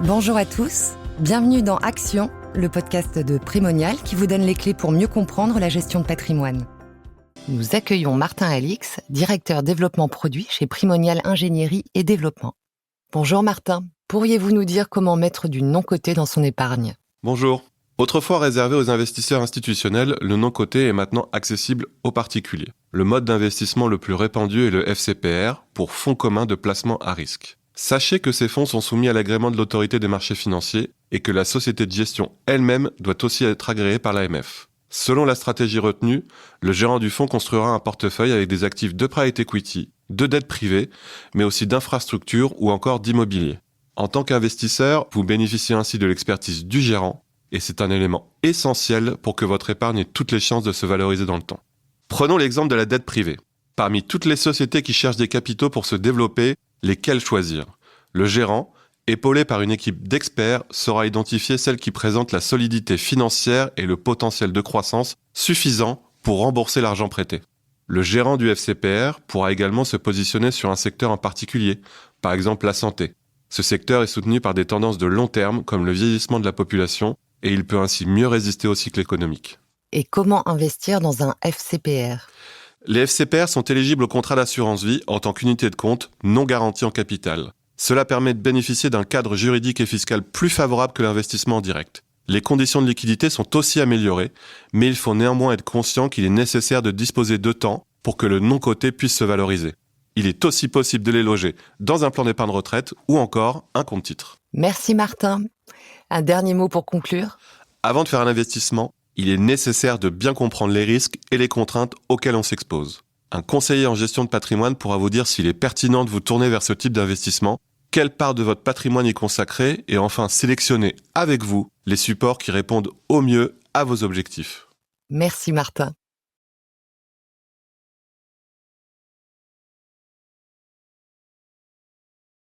Bonjour à tous, bienvenue dans Action, le podcast de Primonial qui vous donne les clés pour mieux comprendre la gestion de patrimoine. Nous accueillons Martin Alix, directeur développement produit chez Primonial Ingénierie et Développement. Bonjour Martin, pourriez-vous nous dire comment mettre du non-coté dans son épargne ? Bonjour. Autrefois réservé aux investisseurs institutionnels, le non-coté est maintenant accessible aux particuliers. Le mode d'investissement le plus répandu est le FCPR, pour Fonds commun de placement à risque. Sachez que ces fonds sont soumis à l'agrément de l'autorité des marchés financiers et que la société de gestion elle-même doit aussi être agréée par l'AMF. Selon la stratégie retenue, le gérant du fonds construira un portefeuille avec des actifs de private equity, de dette privée, mais aussi d'infrastructures ou encore d'immobilier. En tant qu'investisseur, vous bénéficiez ainsi de l'expertise du gérant et c'est un élément essentiel pour que votre épargne ait toutes les chances de se valoriser dans le temps. Prenons l'exemple de la dette privée. Parmi toutes les sociétés qui cherchent des capitaux pour se développer, lesquelles choisir ? Le gérant, épaulé par une équipe d'experts, saura identifier celles qui présentent la solidité financière et le potentiel de croissance suffisant pour rembourser l'argent prêté. Le gérant du FCPR pourra également se positionner sur un secteur en particulier, par exemple la santé. Ce secteur est soutenu par des tendances de long terme comme le vieillissement de la population et il peut ainsi mieux résister au cycle économique. Et comment investir dans un FCPR ? Les FCPR sont éligibles au contrat d'assurance vie en tant qu'unité de compte non garantie en capital. Cela permet de bénéficier d'un cadre juridique et fiscal plus favorable que l'investissement en direct. Les conditions de liquidité sont aussi améliorées, mais il faut néanmoins être conscient qu'il est nécessaire de disposer de temps pour que le non-coté puisse se valoriser. Il est aussi possible de les loger dans un plan d'épargne retraite ou encore un compte titre. Merci Martin. Un dernier mot pour conclure ? Avant de faire un investissement, il est nécessaire de bien comprendre les risques et les contraintes auxquelles on s'expose. Un conseiller en gestion de patrimoine pourra vous dire s'il est pertinent de vous tourner vers ce type d'investissement, quelle part de votre patrimoine y consacrer et enfin sélectionner avec vous les supports qui répondent au mieux à vos objectifs. Merci Martin.